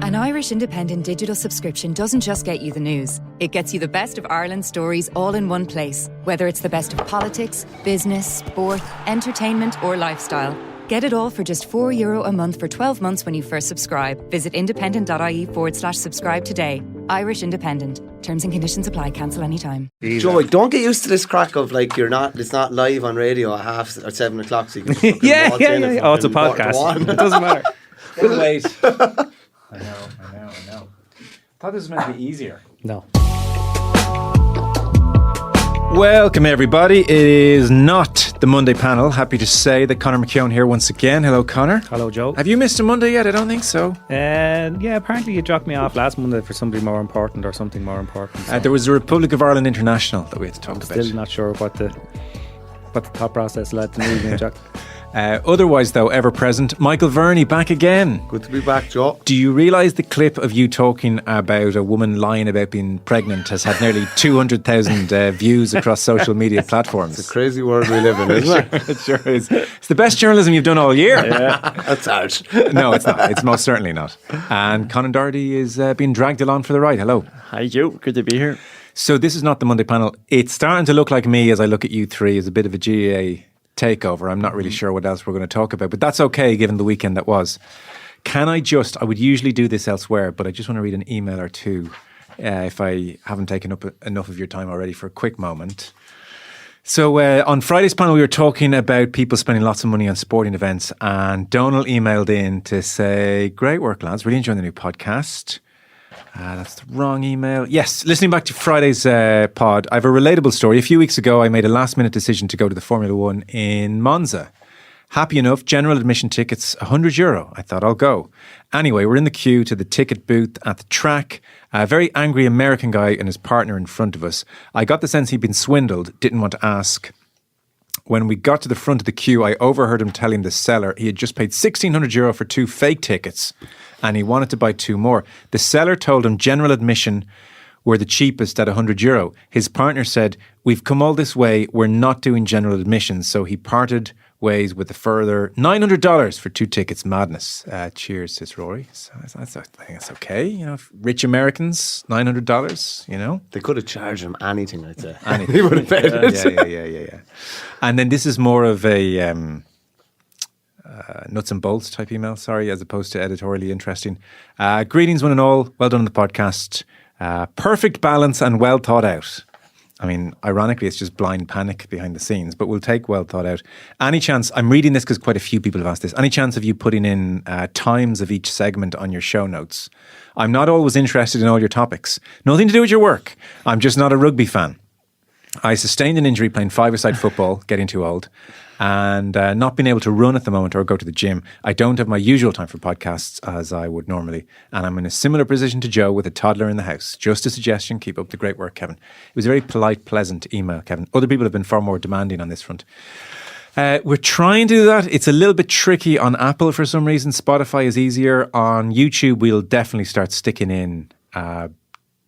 An Irish Independent digital subscription doesn't just get you the news. It gets you the best of Ireland's stories all in one place. Whether it's the best of politics, business, sport, entertainment or lifestyle. Get it all for just €4 a month for 12 months when you first subscribe. Visit independent.ie/subscribe today. Irish Independent. Terms and conditions apply. Cancel anytime. Joey, don't get used to this crack of like it's not live on radio at 7 o'clock, so you can yeah. Oh, it's a podcast. It doesn't matter. Good wait. I know. Thought this was meant to be easier. No. Welcome everybody. It is not the Monday panel. Happy to say that Conor McKeon here once again. Hello, Conor. Hello, Joe. Have you missed a Monday yet? I don't think so. Yeah, apparently you dropped me off last Monday for somebody more important or something more important. So. There was the Republic of Ireland International that we had to talk about. Still not sure what the thought process led to me being dropped. Otherwise, though, ever present, Michael Verney back again. Good to be back, Joe. Do you realise the clip of you talking about a woman lying about being pregnant has had nearly 200,000 views across social media platforms? It's a crazy world we live in, isn't it? It sure is. It's the best journalism you've done all year. Yeah. That's harsh. No, it's not. It's most certainly not. And Conan Doherty is being dragged along for the ride. Hello. Hi, Joe. Good to be here. So this is not the Monday panel. It's starting to look like me as I look at you three as a bit of a GAA takeover. I'm not really sure what else we're going to talk about, but that's okay given the weekend that was. I would usually do this elsewhere, but I just want to read an email or two if I haven't taken up enough of your time already for a quick moment. So on Friday's panel, we were talking about people spending lots of money on sporting events, and Donal emailed in to say, great work, lads. Really enjoying the new podcast. That's the wrong email. Yes, listening back to Friday's pod, I have a relatable story. A few weeks ago, I made a last-minute decision to go to the Formula One in Monza. Happy enough, general admission tickets, €100. I thought I'll go. Anyway, we're in the queue to the ticket booth at the track. A very angry American guy and his partner in front of us. I got the sense he'd been swindled, didn't want to ask. When we got to the front of the queue, I overheard him telling the seller he had just paid €1,600 for 2 fake tickets and he wanted to buy 2 more. The seller told him general admission were the cheapest at €100. His partner said, we've come all this way, we're not doing general admission. So he parted ways with a further $900 for 2 tickets. Madness. Cheers, says Rory. So I think that's okay. You know, rich Americans, $900, you know. They could have charged him anything, I'd say. Anything. He would have paid it. Yeah. And then this is more of a nuts and bolts type email, as opposed to editorially interesting. Greetings one and all. Well done on the podcast. Perfect balance and well thought out. I mean, ironically, it's just blind panic behind the scenes, but we'll take well thought out. Any chance, I'm reading this because quite a few people have asked this, any chance of you putting in times of each segment on your show notes? I'm not always interested in all your topics. Nothing to do with your work. I'm just not a rugby fan. I sustained an injury playing 5-a-side football, getting too old, and not being able to run at the moment or go to the gym. I don't have my usual time for podcasts as I would normally, and I'm in a similar position to Joe with a toddler in the house. Just a suggestion, keep up the great work, Kevin. It was a very polite, pleasant email, Kevin. Other people have been far more demanding on this front. We're trying to do that. It's a little bit tricky on Apple for some reason. Spotify is easier. On YouTube, we'll definitely start sticking in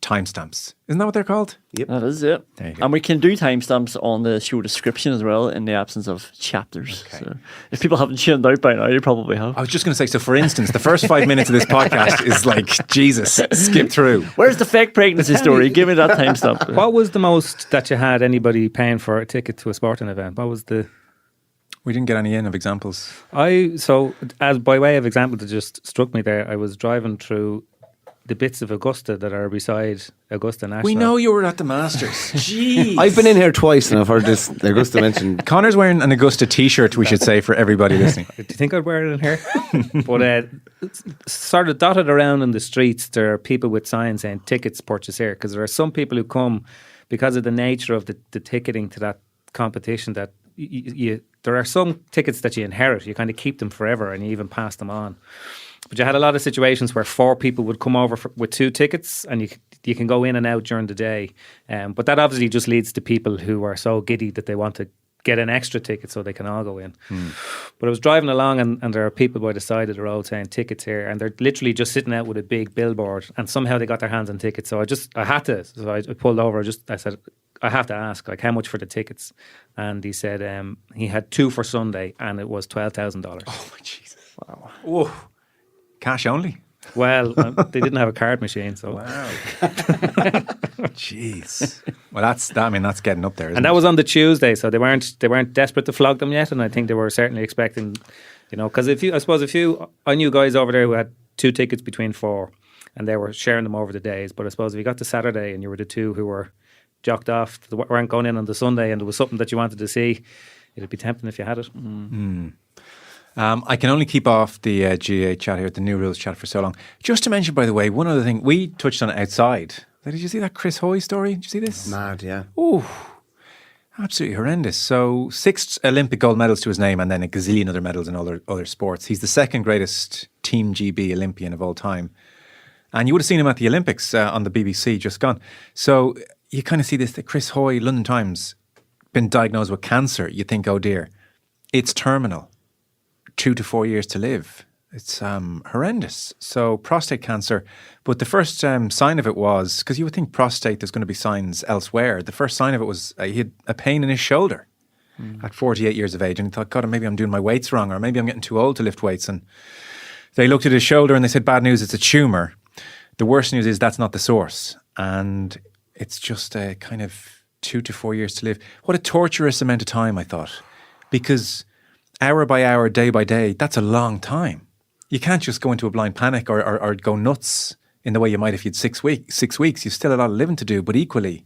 timestamps. Isn't that what they're called? Yep. That is it. There you go. And we can do timestamps on the show description as well in the absence of chapters. Okay. So if people haven't tuned out by now, you probably have. I was just going to say, so for instance, the first 5 minutes of this podcast is like, Jesus, skip through. Where's the fake pregnancy story? Give me that timestamp. What was the most that you had anybody paying for a ticket to a sporting event? What was the... We didn't get any in of examples. So as by way of example that just struck me there, I was driving through the bits of Augusta that are beside Augusta National. We know you were at the Masters. Jeez. I've been in here twice and I've heard this Augusta mentioned. Connor's wearing an Augusta t-shirt, we should say, for everybody listening. Do you think I'd wear it in here? But sort of dotted around in the streets, there are people with signs saying tickets purchase here, because there are some people who come because of the nature of the ticketing to that competition that there are some tickets that you inherit. You kind of keep them forever and you even pass them on. But you had a lot of situations where 4 people would come over with 2 tickets and you can go in and out during the day. But that obviously just leads to people who are so giddy that they want to get an extra ticket so they can all go in. But I was driving along and there are people by the side of the road saying tickets here, and they're literally just sitting out with a big billboard, and somehow they got their hands on tickets. So I had to. So I pulled over. I said, I have to ask, like, how much for the tickets? And he said he had 2 for Sunday and it was $12,000. Oh, my Jesus. Wow. Whoa. Cash only? Well, they didn't have a card machine, so. Wow. Jeez. Well, that's getting up there, isn't And that it? was on the Tuesday, so they weren't desperate to flog them yet, and I think they were certainly expecting, because I knew guys over there who had 2 tickets between 4, and they were sharing them over the days. But I suppose if you got to Saturday and you were the 2 who were jocked off, weren't going in on the Sunday, and there was something that you wanted to see, it'd be tempting if you had it. I can only keep off the GA chat here, the new rules chat for so long. Just to mention, by the way, one other thing, we touched on it outside. Did you see that Chris Hoy story? Did you see this? Mad, yeah. Oh, absolutely horrendous. So 6 Olympic gold medals to his name and then a gazillion other medals in other sports. He's the second greatest Team GB Olympian of all time. And you would have seen him at the Olympics on the BBC just gone. So you kind of see this, that Chris Hoy, London Times, been diagnosed with cancer. You think, oh dear, it's terminal. 2 to 4 years to live. It's horrendous. So prostate cancer. But the first sign of it was, because you would think prostate, there's going to be signs elsewhere. The first sign of it was he had a pain in his shoulder at 48 years of age. And he thought, God, maybe I'm doing my weights wrong, or maybe I'm getting too old to lift weights. And they looked at his shoulder and they said, bad news, it's a tumour. The worst news is that's not the source. And it's just a kind of 2 to 4 years to live. What a torturous amount of time, I thought. Because hour by hour, day by day, that's a long time. You can't just go into a blind panic or go nuts in the way you might if you had 6 weeks. 6 weeks, you've still a lot of living to do, but equally,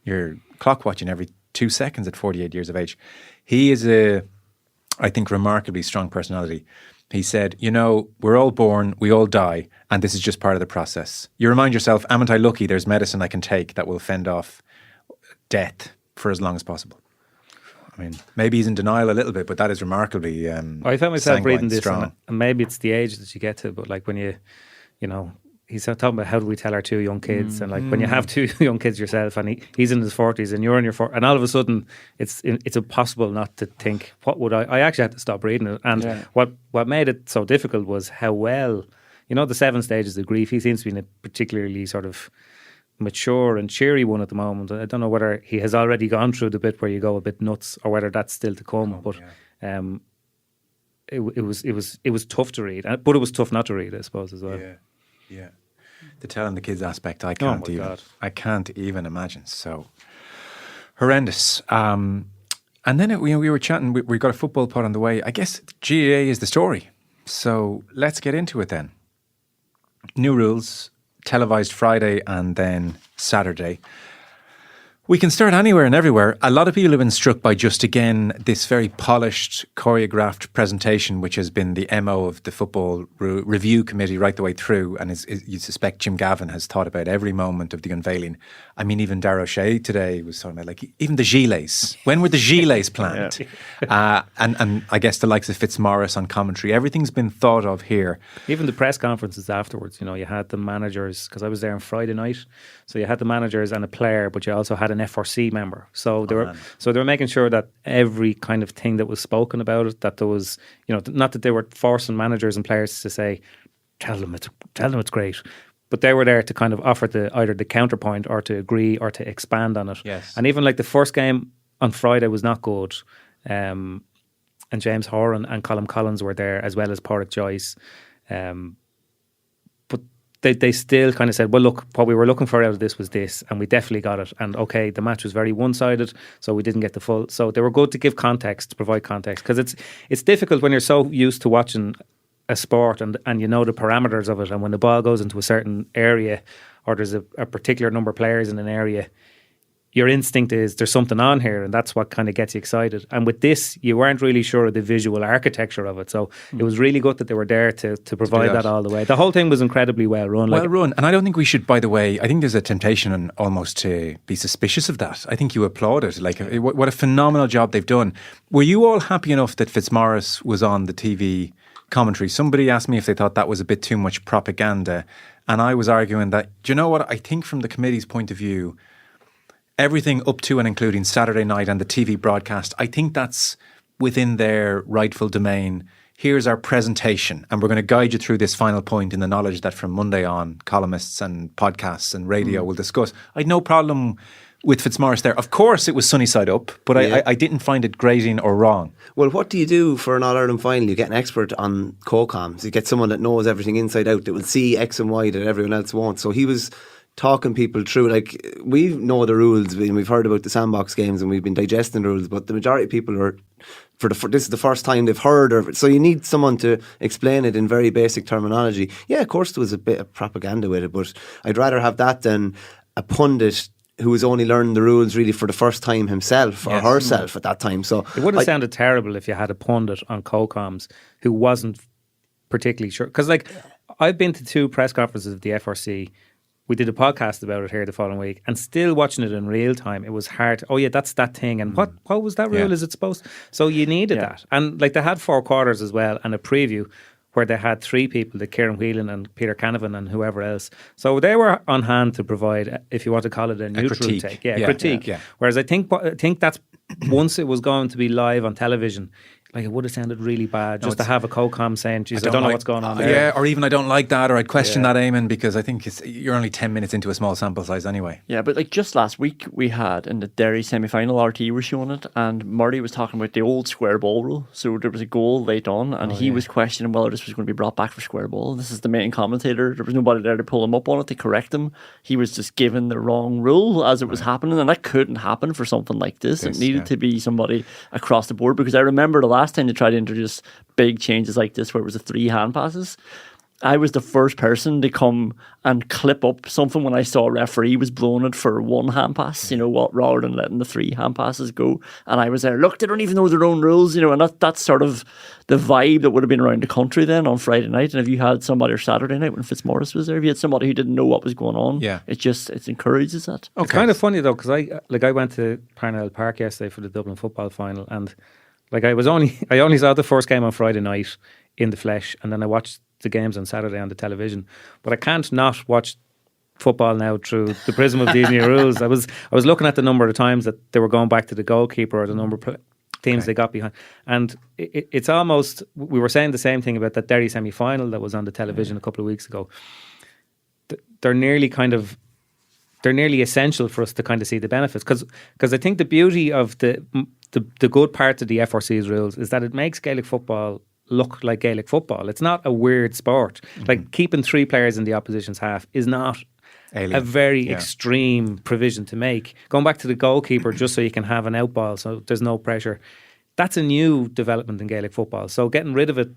you're clock watching every 2 seconds at 48 years of age. He is I think, remarkably strong personality. He said, we're all born, we all die, and this is just part of the process. You remind yourself, amn't I lucky there's medicine I can take that will fend off death for as long as possible. I mean, maybe he's in denial a little bit, but that is remarkably I found myself reading this, strong. and maybe it's the age that you get to, but like when he's talking about how do we tell our 2 young kids, and like when you have 2 young kids yourself, and he's in his 40s and you're in your 40s, and all of a sudden it's impossible not to think, what would I actually had to stop reading it, and what made it so difficult was how well, the 7 stages of grief, he seems to be in a particularly sort of mature and cheery one at the moment. I don't know whether he has already gone through the bit where you go a bit nuts or whether that's still to come. It was tough to read, but it was tough not to read, I suppose, as well. Yeah. The telling the kids aspect, I can't even imagine. So horrendous. And then we were chatting. We got a football pod on the way. I guess GAA is the story. So let's get into it then. New rules. Televised Friday and then Saturday. We can start anywhere and everywhere. A lot of people have been struck by just, again, this very polished, choreographed presentation, which has been the MO of the Football Review Committee right the way through. And you suspect Jim Gavin has thought about every moment of the unveiling. I mean, even Darragh O'Shea today was talking about, even the gilets. When were the gilets planned? And I guess the likes of Fitzmaurice on commentary. Everything's been thought of here. Even the press conferences afterwards, you had the managers, because I was there on Friday night. So you had the managers and a player, but you also had an FRC member. So they were making sure that every kind of thing that was spoken about it, that there was, not that they were forcing managers and players to say, tell them it's great, but they were there to kind of offer either the counterpoint or to agree or to expand on it. Yes. And even like the first game on Friday was not good. And James Horan and Colm Collins were there, as well as Pádraig Joyce. But they still kind of said, well, look, what we were looking for out of this was this, and we definitely got it. And okay, the match was very one-sided, so we didn't get the full. So they were good to give context, to provide context, because it's difficult when you're so used to watching a sport and the parameters of it, and when the ball goes into a certain area or there's a particular number of players in an area, your instinct is there's something on here, and that's what kind of gets you excited. And with this, you weren't really sure of the visual architecture of it, so it was really good that they were there to provide that all the way. The whole thing was incredibly well run. And I don't think we should, by the way, I think there's a temptation almost to be suspicious of that. I think you applaud it. What a phenomenal job they've done. Were you all happy enough that Fitzmaurice was on the TV commentary? Somebody asked me if they thought that was a bit too much propaganda, and I was arguing that, do you know what, I think from the committee's point of view, everything up to and including Saturday night and the TV broadcast, I think that's within their rightful domain. Here's our presentation, and we're going to guide you through this final point in the knowledge that from Monday on, columnists and podcasts and radio will discuss. I had no problem with Fitzmaurice there. Of course, it was sunny side up, but I didn't find it grating or wrong. Well, what do you do for an All-Ireland final? You get an expert on co-coms. You get someone that knows everything inside out, that will see X and Y that everyone else won't. So he was talking people through, like, we know the rules, and we've heard about the sandbox games and we've been digesting the rules, but the majority of people are, this is the first time they've heard of it. So you need someone to explain it in very basic terminology. Yeah, of course there was a bit of propaganda with it, but I'd rather have that than a pundit who was only learning the rules really for the first time himself or herself at that time. So it would have sounded terrible if you had a pundit on co-coms who wasn't particularly sure. Because, like, I've been to 2 press conferences of the FRC. We did a podcast about it here the following week, and still watching it in real time, it was hard. Oh yeah, that's that thing. And what was that rule? Is it supposed? So you needed that. And like, they had 4 quarters as well, and a preview where they had 3 people, the Kieran Whelan and Peter Canavan and whoever else. So they were on hand to provide, if you want to call it, a neutral critique. take. Critique. Yeah. Whereas I think that's once it was going to be live on television, like, it would have sounded really bad to have a co-com saying, geez, I don't know what's going on there. Yeah, or even I don't like that, or I'd question that, Eamon, because I think you're only 10 minutes into a small sample size anyway. Yeah, but like just last week we had in the Derry semi-final, RT were showing it, and Murray was talking about the old square ball rule. So there was a goal late on, and he was questioning whether this was going to be brought back for square ball. This is the main commentator. There was nobody there to pull him up on it, to correct him. He was just given the wrong rule as it was happening, and that couldn't happen for something like this. It needed to be somebody across the board, because I remember the last time they tried to introduce big changes like this where it was a 3 hand passes, I was the first person to come and clip up something when I saw a referee was blowing it for 1 hand pass, rather than letting the 3 hand passes go. And I was there, look, they don't even know their own rules, and that's sort of the vibe that would have been around the country then on Friday night. And if you had somebody, or Saturday night when Fitzmaurice was there, if you had somebody who didn't know what was going on, it encourages that. Okay. It's kind of funny though, because I went to Parnell Park yesterday for the Dublin football final, and like, I only saw the first game on Friday night in the flesh, and then I watched the games on Saturday on the television. But I can't not watch football now through the prism of these new rules. I was looking at the number of times that they were going back to the goalkeeper, or the number of teams they got behind, and it's almost, we were saying the same thing about that Derry semi-final that was on the television a couple of weeks ago. They're nearly essential for us to kind of see the benefits, because I think the beauty of the good part of the FRC's rules is that it makes Gaelic football look like Gaelic football. It's not a weird sport. Like, keeping 3 players in the opposition's half is not a very extreme provision to make. Going back to the goalkeeper just so you can have an out ball, so there's no pressure. That's a new development in Gaelic football. So getting rid of it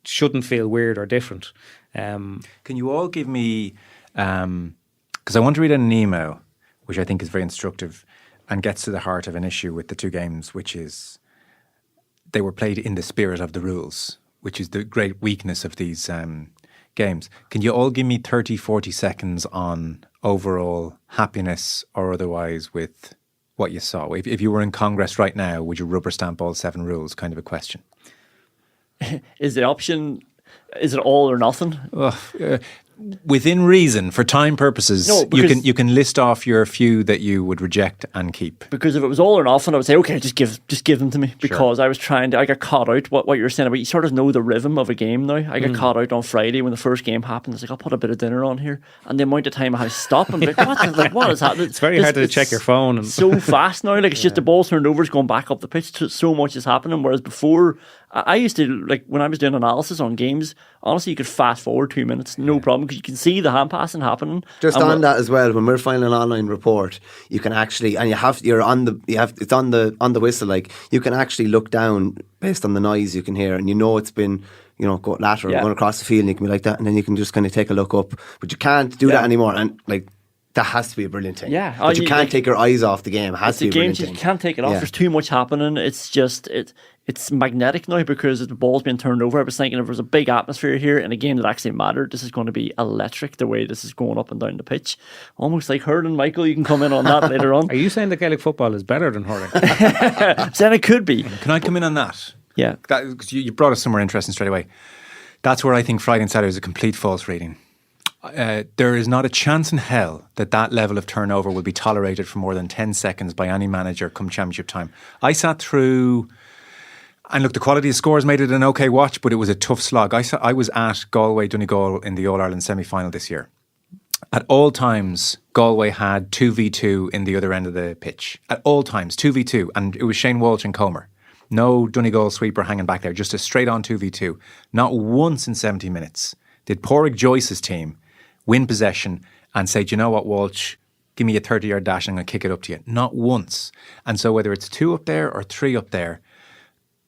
shouldn't feel weird or different. Can you all give me, because I want to read an email, which I think is very instructive and gets to the heart of an issue with the 2 games, which is they were played in the spirit of the rules, which is the great weakness of these games. Can you all give me 30, 40 seconds on overall happiness or otherwise with what you saw? If you were in Congress right now, would you rubber stamp all 7 rules, kind of a question? Is the option, is it all or nothing? Within reason, for time purposes, you can list off your few that you would reject and keep. Because if it was all or nothing, I would say, okay, just give them to me. Because I was I got caught out. What you were saying about, you sort of know the rhythm of a game now. I got caught out on Friday when the first game happened. I was like, I'll put a bit of dinner on here, and the amount of time I had to stop and be like, what is happening? It's very hard to check your phone. And so fast now, like, it's just the ball turned over, it's going back up the pitch. So much is happening. Whereas before, I used to, like, when I was doing analysis on games, honestly, you could fast forward 2 minutes, no problem, because you can see the hand passing happening. Just on that as well, when we're filing an online report, you can actually, and it's on the whistle, like, you can actually look down based on the noise you can hear, and it's been, go lateral, going across the field, and you can be like that, and then you can just kind of take a look up, but you can't do that anymore, and like, that has to be a brilliant thing. Yeah. But you can't take your eyes off the game. It has to be a brilliant thing. You can't take it off. There's too much happening. It's just, it's magnetic now because the ball's being turned over. I was thinking if there's a big atmosphere here in a game that actually mattered, this is going to be electric, the way this is going up and down the pitch. Almost like hurling. Michael, you can come in on that later on. Are you saying that Gaelic football is better than hurling? Saying it could be. Can I come in on that? Yeah. Because you brought us somewhere interesting straight away. That's where I think Friday and Saturday is a complete false reading. There is not a chance in hell that level of turnover will be tolerated for more than 10 seconds by any manager come championship time. I sat through, and look, the quality of scores made it an okay watch, but it was a tough slog. I was at Galway, Donegal in the All-Ireland semi-final this year. At all times, Galway had 2v2 in the other end of the pitch. At all times, 2v2. And it was Shane Walsh and Comer. No Donegal sweeper hanging back there, just a straight on 2v2. Not once in 70 minutes did Pádraig Joyce's team win possession and say, do you know what, Walsh, give me a 30-yard dash and I'm going to kick it up to you. Not once. And so whether it's 2 up there or 3 up there,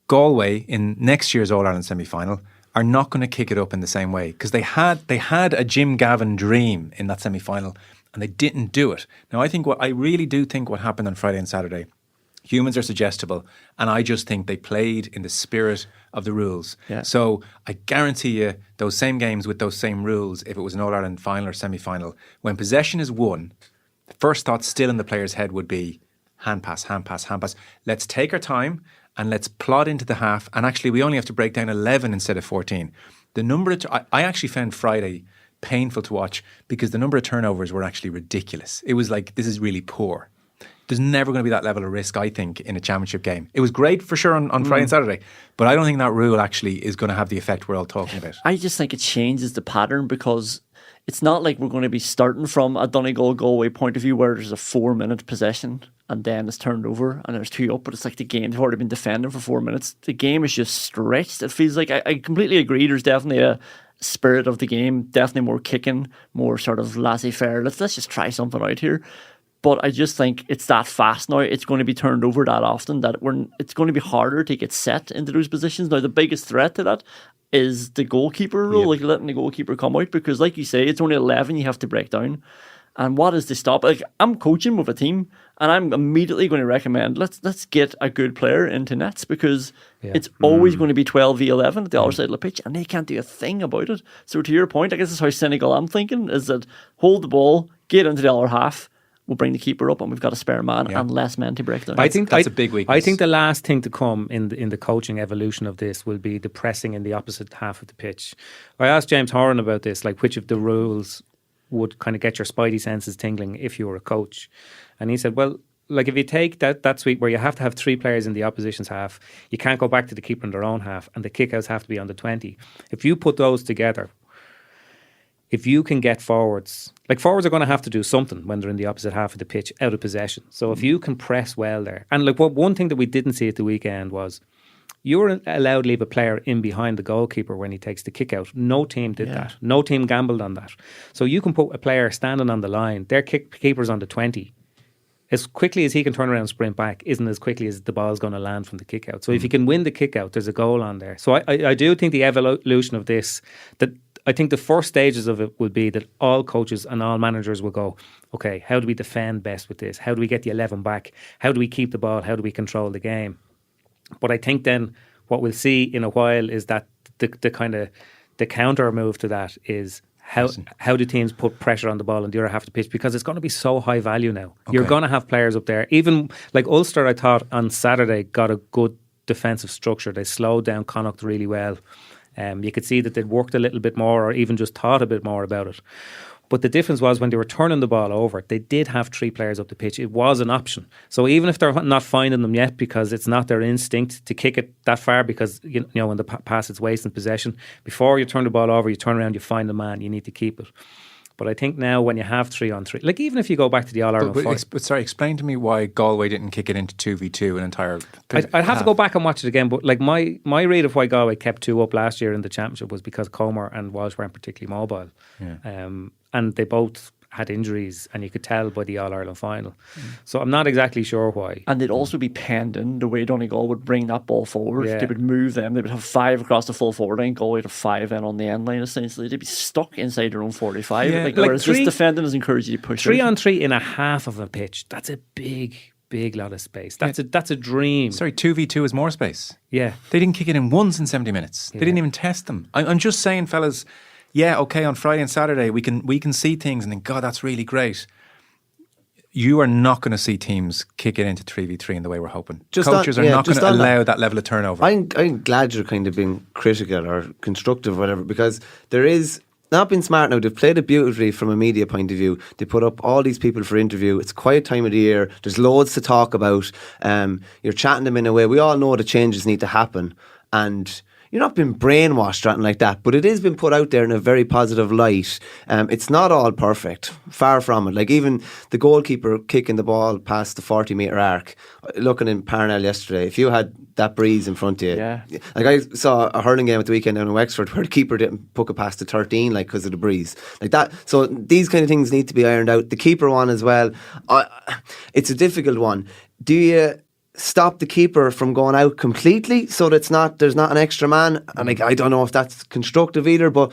Galway in next year's All-Ireland semi-final are not going to kick it up in the same way, because they had a Jim Gavin dream in that semi-final and they didn't do it. Now, I really do think what happened on Friday and Saturday, humans are suggestible, and I just think they played in the spirit of the rules. Yeah. So I guarantee you those same games with those same rules, if it was an All-Ireland final or semi-final, when possession is won, the first thought still in the player's head would be hand pass, hand pass, hand pass. Let's take our time and let's plod into the half. And actually, we only have to break down 11 instead of 14. The number of I actually found Friday painful to watch because the number of turnovers were actually ridiculous. It was like, this is really poor. There's never going to be that level of risk, I think, in a championship game. It was great for sure on Friday and Saturday, but I don't think that rule actually is going to have the effect we're all talking about. I just think it changes the pattern, because it's not like we're going to be starting from a Donegal Galway point of view where there's a 4-minute possession and then it's turned over and there's 2 up, but it's like the game's already been defending for 4 minutes. The game is just stretched. It feels like, I completely agree, there's definitely a spirit of the game, definitely more kicking, more sort of laissez-faire. Let's just try something out here. But I just think it's that fast now. It's going to be turned over that often that it's going to be harder to get set into those positions. Now, the biggest threat to that is the goalkeeper rule, like letting the goalkeeper come out, because like you say, it's only 11 you have to break down. And what is the stop? Like, I'm coaching with a team and I'm immediately going to recommend let's get a good player into nets, because it's always going to be 12v11 at the other side of the pitch and they can't do a thing about it. So to your point, I guess that's how cynical I'm thinking, is that hold the ball, get into the other half, we'll bring the keeper up and we've got a spare man and less men to break down. I think that's a big weakness. I think the last thing to come in the coaching evolution of this will be the pressing in the opposite half of the pitch. I asked James Horan about this, like which of the rules would kind of get your spidey senses tingling if you were a coach. And he said, well, like if you take that sweep where you have to have 3 players in the opposition's half, you can't go back to the keeper in their own half, and the kickouts have to be on the 20. If you put those together, if you can get forwards, like forwards are going to have to do something when they're in the opposite half of the pitch out of possession. So if you can press well there, and like one thing that we didn't see at the weekend was you were allowed to leave a player in behind the goalkeeper when he takes the kick out. No team did that. No team gambled on that. So you can put a player standing on the line, their keeper's on the 20. As quickly as he can turn around and sprint back isn't as quickly as the ball's going to land from the kick out. So if you can win the kick out, there's a goal on there. So I do think the evolution of this, that I think the first stages of it would be that all coaches and all managers will go, okay, how do we defend best with this? How do we get the 11 back? How do we keep the ball? How do we control the game? But I think then what we'll see in a while is that the kind of the counter move to that is how do teams put pressure on the ball in the other half of the pitch, because it's going to be so high value now. Okay. You're going to have players up there. Even like Ulster, I thought on Saturday got a good defensive structure. They slowed down Connacht really well. You could see that they'd worked a little bit more or even just thought a bit more about it. But the difference was when they were turning the ball over, they did have 3 players up the pitch. It was an option. So even if they're not finding them yet because it's not their instinct to kick it that far, because you know when the pass is wasting possession, before you turn the ball over, you turn around, you find the man, you need to keep it. But I think now when you have 3 on 3, like even if you go back to the All-Ireland final. But sorry, explain to me why Galway didn't kick it into 2v2 an entire... I'd have to go back and watch it again, but like my read of why Galway kept 2 up last year in the championship was because Comer and Walsh weren't particularly mobile. Yeah. And they both had injuries, and you could tell by the All-Ireland final. So I'm not exactly sure why. And they'd also be penned in the way Donegal would bring that ball forward. They would move them. They would have 5 across the full forward line. Galway would have 5 in on the end line, essentially. They'd be stuck inside their own 45. Yeah. Whereas this defending is encouraged you to push 3 out. on 3 in a half of a pitch. That's a big lot of space. That's a dream. Sorry, 2v2 is more space. Yeah. They didn't kick it in once in 70 minutes. They didn't even test them. I'm just saying, fellas, yeah, okay, on Friday and Saturday we can see things and think, God, that's really great. You are not going to see teams kick it into 3v3 in the way we're hoping. Coaches are not going to allow that level of turnover. I'm glad you're kind of being critical or constructive or whatever, because there is not been smart now. They've played it beautifully from a media point of view. They put up all these people for interview. It's a quiet time of the year. There's loads to talk about. You're chatting them in a way. We all know the changes need to happen. And you're not being brainwashed or anything like that, but it is been put out there in a very positive light. It's not all perfect, far from it. Like even the goalkeeper kicking the ball past the 40-metre arc, looking in Parnell yesterday, if you had that breeze in front of you, like I saw a hurling game at the weekend down in Wexford where the keeper didn't puck it past the 13 like because of the breeze, like that. So these kind of things need to be ironed out. The keeper one as well, it's a difficult one. Do you stop the keeper from going out completely so that there's not an extra man? And like, I don't know if that's constructive either, but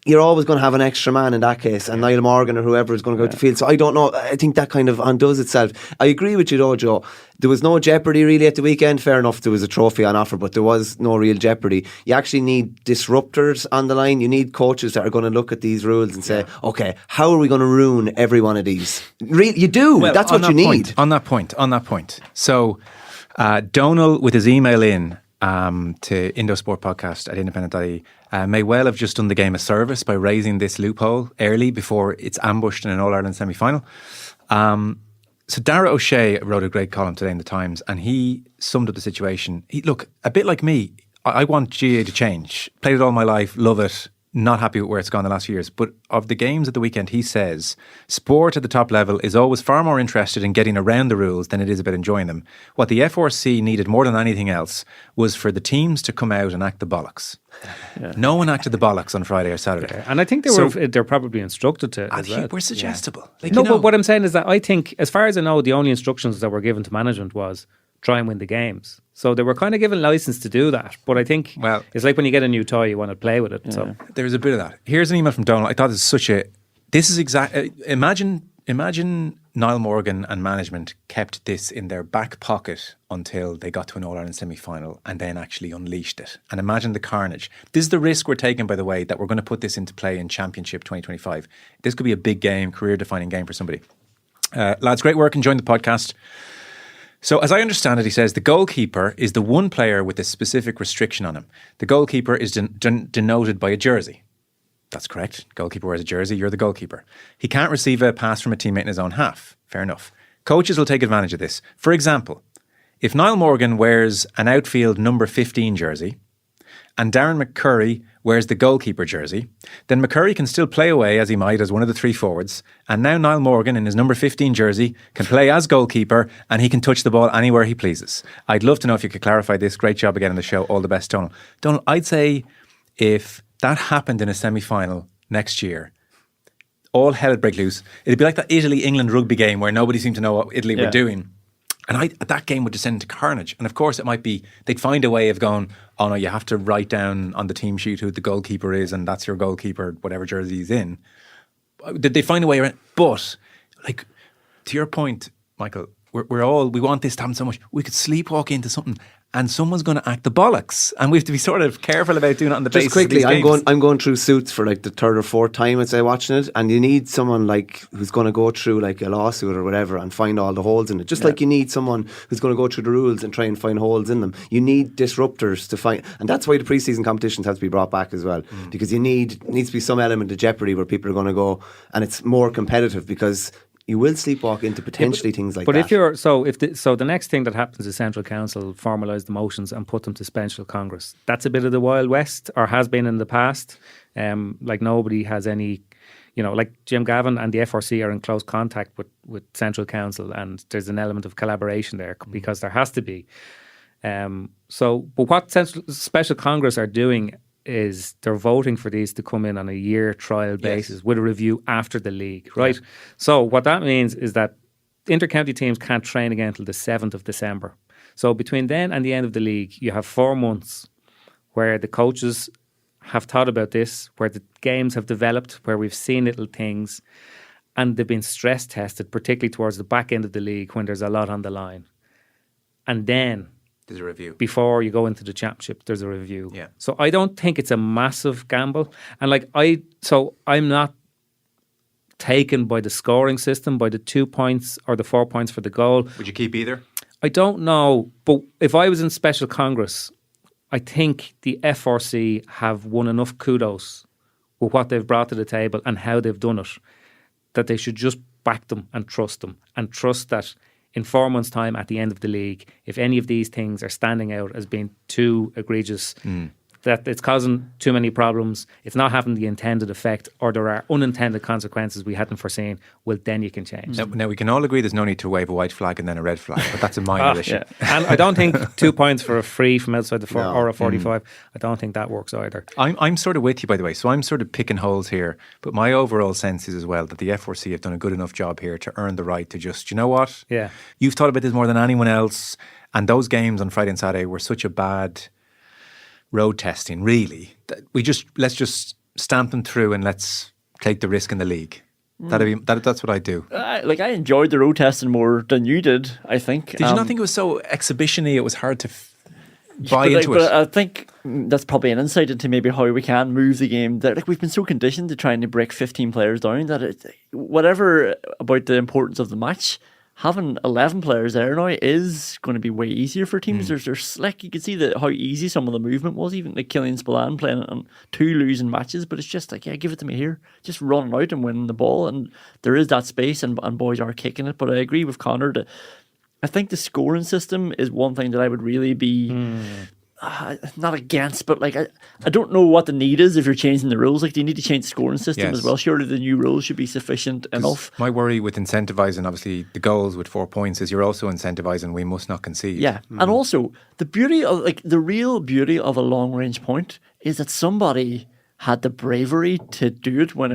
you're always going to have an extra man in that case, and Niall Morgan or whoever is going to go out the field. So I don't know. I think that kind of undoes itself. I agree with you though, Joe. There was no jeopardy really at the weekend. Fair enough, there was a trophy on offer, but there was no real jeopardy. You actually need disruptors on the line. You need coaches that are going to look at these rules and say, okay, how are we going to ruin every one of these? You do. Well, that's what you need. On that point. So Donal, with his email in to Indo Sport podcast at independent.ie, may well have just done the game a service by raising this loophole early before it's ambushed in an All-Ireland semi-final. So Dara O'Shea wrote a great column today in the Times, and he summed up the situation. Look, a bit like me, I want GA to change. Played it all my life, love it, not happy with where it's gone the last few years. But of the games at the weekend, he says, sport at the top level is always far more interested in getting around the rules than it is about enjoying them. What the FRC needed more than anything else was for the teams to come out and act the bollocks. Yeah. No one acted the bollocks on Friday or Saturday. Yeah. And I think they're probably instructed to as well. We're suggestible. Yeah. Like, but what I'm saying is that I think, as far as I know, the only instructions that were given to management was try and win the games. So they were kind of given license to do that. But I think it's like when you get a new toy, you want to play with it. Yeah. So there's a bit of that. Here's an email from Donald. I thought this is exact. Imagine Niall Morgan and management kept this in their back pocket until they got to an All-Ireland semi-final and then actually unleashed it. And imagine the carnage. This is the risk we're taking, by the way, that we're going to put this into play in Championship 2025. This could be a big game, career-defining game for somebody. Lads, great work. Enjoying the podcast. So as I understand it, he says the goalkeeper is the one player with a specific restriction on him. The goalkeeper is denoted by a jersey. That's correct. Goalkeeper wears a jersey. You're the goalkeeper. He can't receive a pass from a teammate in his own half. Fair enough. Coaches will take advantage of this. For example, if Niall Morgan wears an outfield number 15 jersey and Darren McCurry wears the goalkeeper jersey, then McCurry can still play away as he might as one of the three forwards. And now Niall Morgan in his number 15 jersey can play as goalkeeper and he can touch the ball anywhere he pleases. I'd love to know if you could clarify this. Great job again on the show. All the best, Donald. Donald, I'd say if that happened in a semi-final next year, all hell would break loose. It'd be like that Italy-England rugby game where nobody seemed to know what Italy were doing. And that game would descend into carnage. And of course, it might be, they'd find a way of going, oh no, you have to write down on the team sheet who the goalkeeper is, and that's your goalkeeper, whatever jersey he's in. Did they find a way around? But, like, to your point, Michael, we want this to happen so much. We could sleepwalk into something and someone's going to act the bollocks, and we have to be sort of careful about doing it on the basis. Just quickly, of these games. I'm going through Suits for like the third or fourth time I'd say watching it, and you need someone like who's going to go through like a lawsuit or whatever and find all the holes in it. Just like you need someone who's going to go through the rules and try and find holes in them. You need disruptors to find, and that's why the pre-season competitions have to be brought back as well, because needs to be some element of jeopardy where people are going to go, and it's more competitive because you will sleepwalk into potentially things like that. But so the next thing that happens is Central Council formalise the motions and put them to Special Congress. That's a bit of the Wild West, or has been in the past. Like nobody has any, like Jim Gavin and the FRC are in close contact with Central Council, and there's an element of collaboration there because there has to be. But what Special Congress are doing is they're voting for these to come in on a year trial basis with a review after the league, right? Yeah. So what that means is that inter-county teams can't train again until the 7th of December. So between then and the end of the league, you have 4 months where the coaches have thought about this, where the games have developed, where we've seen little things, and they've been stress tested, particularly towards the back end of the league when there's a lot on the line. And then there's a review. Before you go into the championship, there's a review. Yeah. So I don't think it's a massive gamble. And I'm not taken by the scoring system, by the 2 points or the 4 points for the goal. Would you keep either? I don't know. But if I was in Special Congress, I think the FRC have won enough kudos with what they've brought to the table and how they've done it, that they should just back them and trust that in 4 months' time at the end of the league, if any of these things are standing out as being too egregious, that it's causing too many problems, it's not having the intended effect, or there are unintended consequences we hadn't foreseen, well, then you can change. Now, we can all agree there's no need to wave a white flag and then a red flag, but that's a minor issue. Yeah. And I don't think 2 points for a free from outside the No. or a 45, I don't think that works either. I'm sort of with you, by the way, so I'm sort of picking holes here, but my overall sense is as well that the F4C have done a good enough job here to earn the right to just, you know what? Yeah. You've thought about this more than anyone else, and those games on Friday and Saturday were such a bad road testing, really. Let's just stamp them through and let's take the risk in the league. That's what I do. I enjoyed the road testing more than you did, I think. Did you not think it was so exhibition-y? It was hard to buy into it. But I think that's probably an insight into maybe how we can move the game. That we've been so conditioned to trying to break 15 players down that whatever about the importance of the match, having 11 players there now is going to be way easier for teams. There's like you can see how easy some of the movement was, even like Killian Spillane playing on 2 losing matches, but it's just like, yeah, give it to me here, just running out and winning the ball, and there is that space, and boys are kicking it. But I agree with Conor that I think the scoring system is one thing that I would really be not against, but like I don't know what the need is if you're changing the rules. Like, do you need to change the scoring system as well? Surely the new rules should be sufficient enough. My worry with incentivising, obviously, the goals with 4 points is you're also incentivising we must not concede. Yeah, and also the beauty of the real beauty of a long range point is that somebody had the bravery to do it when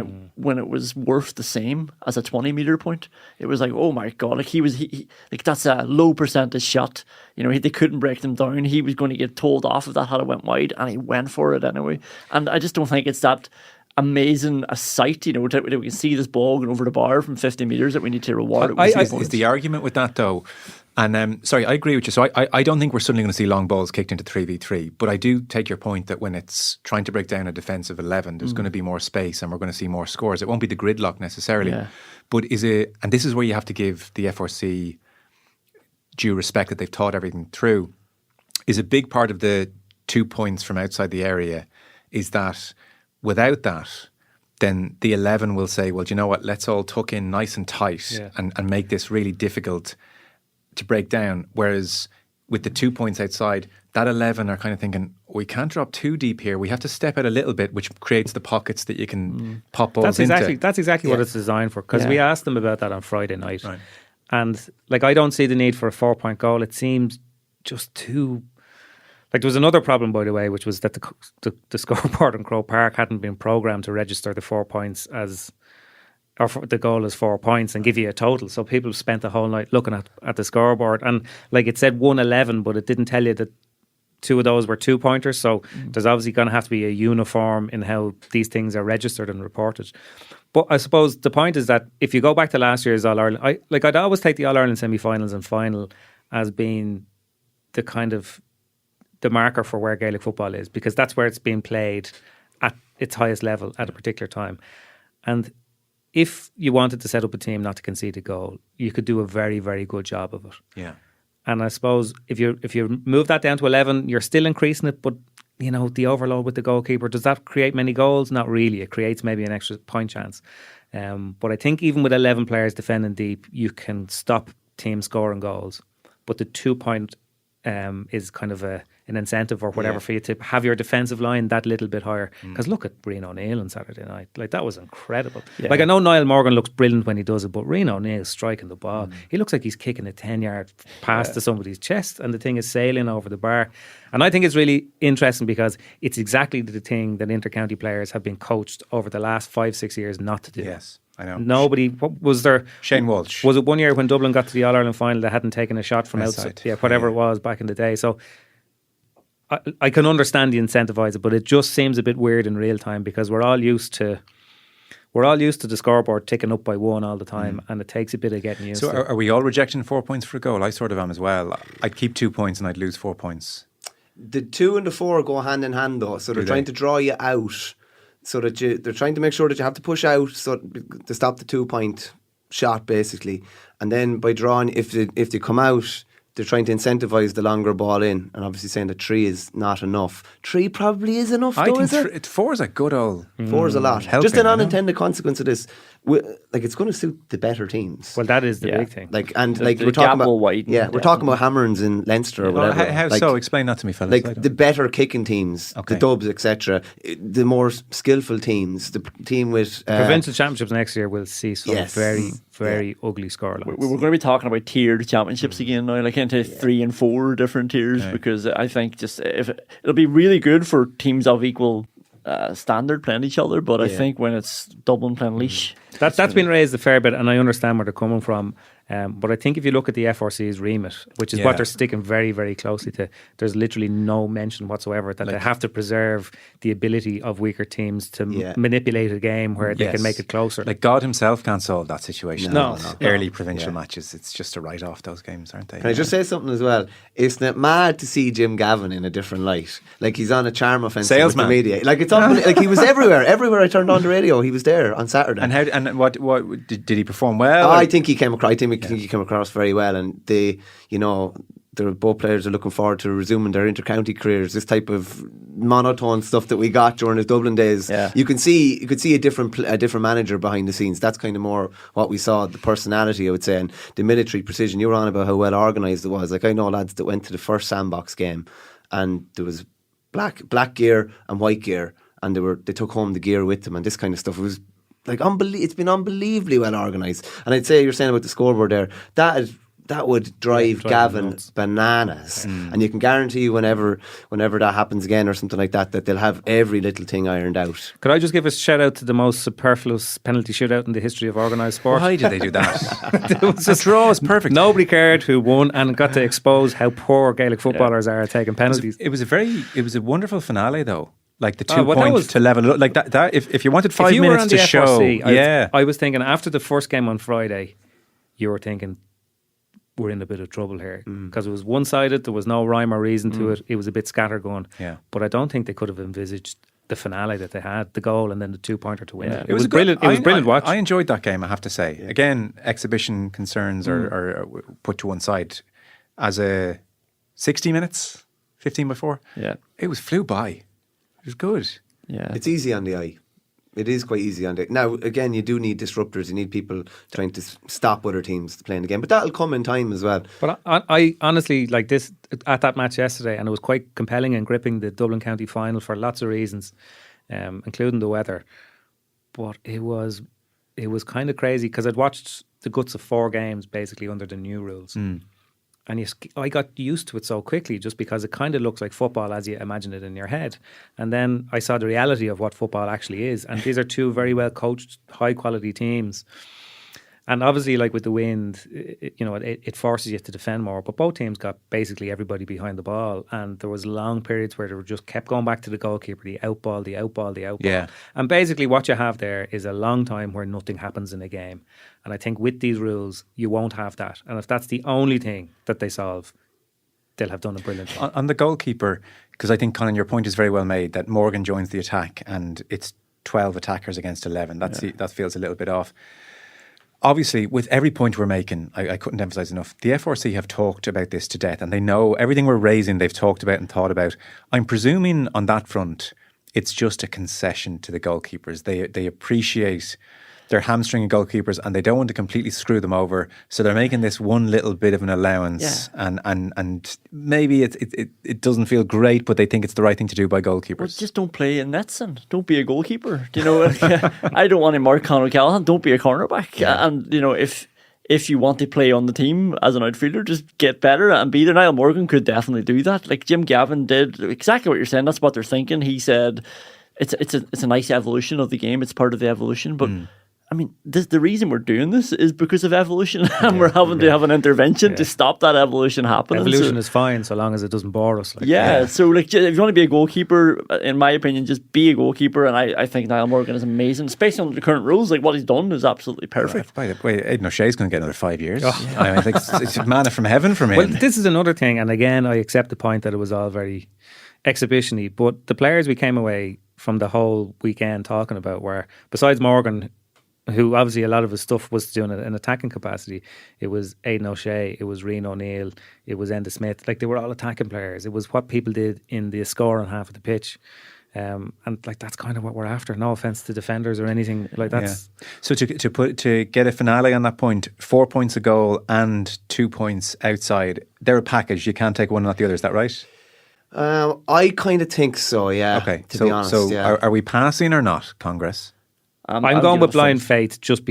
it was worth the same as a 20-meter point. It was like, oh my god, like he like that's a low percentage shot. You know, they couldn't break them down. He was going to get told off if that had it went wide, and he went for it anyway. And I just don't think it's that amazing a sight, you know, that we can see this ball going over the bar from 50 metres that we need to reward it with 2 points. Is the argument with that though? And sorry, I agree with you. So I don't think we're suddenly going to see long balls kicked into 3v3, but I do take your point that when it's trying to break down a defensive 11, there's going to be more space and we're going to see more scores. It won't be the gridlock necessarily, but is it? And this is where you have to give the FRC due respect that they've thought everything through. Is a big part of the 2 points from outside the area is that without that, then the 11 will say, well, do you know what? Let's all tuck in nice and tight and make this really difficult to break down. Whereas with the 2 points outside, that 11 are kind of thinking, we can't drop too deep here. We have to step out a little bit, which creates the pockets that you can pop balls into. That's exactly what it's designed for, because we asked them about that on Friday night. Right. And like, I don't see the need for a 4-point goal. It seems just too... Like, there was another problem, by the way, which was that the scoreboard in Croke Park hadn't been programmed to register the 4 points as... or the goal is 4 points and give you a total. So people spent the whole night looking at the scoreboard, and like it said 111, but it didn't tell you that 2 of those were 2-pointers. So there's obviously going to have to be a uniform in how these things are registered and reported. But I suppose the point is that if you go back to last year's All-Ireland, I'd always take the All-Ireland semi-finals and final as being the kind of the marker for where Gaelic football is, because that's where it's being played at its highest level at a particular time. And if you wanted to set up a team not to concede a goal, you could do a very, very good job of it. Yeah. And I suppose if you move that down to 11, you're still increasing it, but you know, the overload with the goalkeeper, does that create many goals? Not really. It creates maybe an extra point chance. But I think even with 11 players defending deep, you can stop teams scoring goals. But the 2-point is kind of an incentive or whatever for you to have your defensive line that little bit higher. Because look at Rian O'Neill on Saturday night. Like, that was incredible. Yeah. Like, I know Niall Morgan looks brilliant when he does it, but Rian O'Neill is striking the ball. He looks like he's kicking a 10-yard pass to somebody's chest, and the thing is sailing over the bar. And I think it's really interesting because it's exactly the thing that inter-county players have been coached over the last 5-6 years not to do. Yes. I know. Nobody, what was there? Shane Walsh. Was it one year when Dublin got to the All-Ireland final that hadn't taken a shot from outside? Yeah, whatever it was back in the day. So I can understand the incentivizer, but it just seems a bit weird in real time because we're all used to the scoreboard ticking up by 1 all the time, and it takes a bit of getting used to. So are we all rejecting 4 points for a goal? I sort of am as well. I'd keep 2 points and I'd lose 4 points. The 2 and the 4 go hand in hand though, so they're trying to draw you out. So that they're trying to make sure that you have to push out to stop the 2-point shot, basically. And then by drawing, if they come out, they're trying to incentivise the longer ball in, and obviously saying that 3 is not enough. 3 probably is enough, though, I is think it? 4 is a good old. 4 is a lot. helping, Just an you know? unintended consequence of this, like it's going to suit the better teams. Well, that is the big thing. Like the we're talking gap about will widen, we're talking about Hammerons in Leinster or Well, whatever. how like, so? Explain that to me, fellas. Like the better kicking teams, Okay. the Dubs, etc. The more skillful teams, the team with Provincial championships next year will see some Yes. very ugly scorelines. We're going to be talking about tiered championships again now, like into 3 and 4 different tiers, because I think just it'll be really good for teams of equal standard playing each other, but I think when it's Dublin playing Laois, That's been raised a fair bit, and I understand where they're coming from. But I think if you look at the FRC's remit, which is what they're sticking very, very closely to, there's literally no mention whatsoever that they have to preserve the ability of weaker teams to manipulate a game where they can make it closer. Like God himself can't solve that situation. No. Early provincial matches, it's just to write off those games, aren't they? Can I just say something as well? It's not mad to see Jim Gavin in a different light. Like he's on a charm offensive Salesman. with the media. Like it's unbelievable. Like he was everywhere. Everywhere I turned on the radio, he was there on Saturday. And what did he perform well? I think he came across. I think he came across very well, and they, both players are looking forward to resuming their inter-county careers. This type of monotone stuff that we got during his Dublin days, you could see a different manager behind the scenes. That's kind of more what we saw, the personality, I would say, and the military precision. You were on about how well organised it was. Like I know lads that went to the first Sandbox game, and there was black gear and white gear, and they took home the gear with them, and this kind of stuff. It was like it's been unbelievably well organised. And I'd say you're saying about the scoreboard there, that would drive Gavin bananas. And you can guarantee whenever that happens again or something like that they'll have every little thing ironed out. Could I just give a shout out to the most superfluous penalty shootout in the history of organised sport? Why did they do that? It was just, the draw was perfect. Nobody cared who won, and got to expose how poor Gaelic footballers are at taking penalties. It was a wonderful finale though. Like the 2 well, that points was- to level it up. Like that if you wanted 5 If you were minutes on to the show, FRC, I was thinking after the first game on Friday, you were thinking we're in a bit of trouble here because it was one-sided. There was no rhyme or reason to it. It was a bit scattergun. Yeah. But I don't think they could have envisaged the finale that they had, the goal and then the 2-pointer to win it. It was a good- brilliant. It was brilliant watch. I enjoyed that game, I have to say. Again, exhibition concerns are put to one side. As a 60 minutes, 15 by 4, it flew by. It was good. yeah, It's easy on the eye. It is quite easy on the eye. Now again, you do need disruptors. You need people trying to stop other teams playing the game, but that'll come in time as well. But I honestly, like this, at that match yesterday, and it was quite compelling and gripping, the Dublin County final for lots of reasons, including the weather. But it was kind of crazy because I'd watched the guts of 4 games basically under the new rules. And I got used to it so quickly just because it kind of looks like football as you imagine it in your head. And then I saw the reality of what football actually is. And these are 2 very well coached, high quality teams. And obviously, like with the wind, it forces you to defend more. But both teams got basically everybody behind the ball. And there was long periods where they were just kept going back to the goalkeeper, the outball, the outball, the outball. Yeah. And basically what you have there is a long time where nothing happens in a game. And I think with these rules, you won't have that. And if that's the only thing that they solve, they'll have done a brilliant job. On the goalkeeper, because I think, Conan, your point is very well made, that Morgan joins the attack and it's 12 attackers against 11. That feels a little bit off. Obviously, with every point we're making, I couldn't emphasise enough, the FRC have talked about this to death and they know everything we're raising they've talked about and thought about. I'm presuming on that front, it's just a concession to the goalkeepers. They appreciate they're hamstringing goalkeepers and they don't want to completely screw them over. So they're making this one little bit of an allowance and maybe it doesn't feel great, but they think it's the right thing to do by goalkeepers. well, just don't play in nets and don't be a goalkeeper. Do you know? I don't want to mark Conor McKeon. Don't be a cornerback. And if you want to play on the team as an outfielder, just get better and be there. Niall Morgan could definitely do that. Like Jim Gavin did exactly what you're saying. That's what they're thinking. He said it's a nice evolution of the game. It's part of the evolution, but. I mean, the reason we're doing this is because of evolution, and we're having to have an intervention to stop that evolution happening. Evolution is fine so long as it doesn't bore us. So like, if you want to be a goalkeeper, in my opinion, just be a goalkeeper. And I think Niall Morgan is amazing, especially under the current rules. Like what he's done is absolutely perfect. By the way, Aidan O'Shea's going to get another 5 years. I think it's manna from heaven from him. Well, this is another thing, and again, I accept the point that it was all very exhibition-y, but the players we came away from the whole weekend talking about were, besides Morgan, who obviously a lot of his stuff was doing it in attacking capacity. It was Aidan O'Shea, it was Rian O'Neill, it was Enda Smith. Like, they were all attacking players. It was what people did in the scoring half of the pitch. And like, that's kind of what we're after. No offense to defenders or anything like that. So to get a finale on that point, 4 points a goal and 2 points outside, they're a package. You can't take one and not the other. Is that right? I kind of think so. Yeah. Okay. To be honest, so yeah. are we passing or not, Congress? I'm going with blind faith just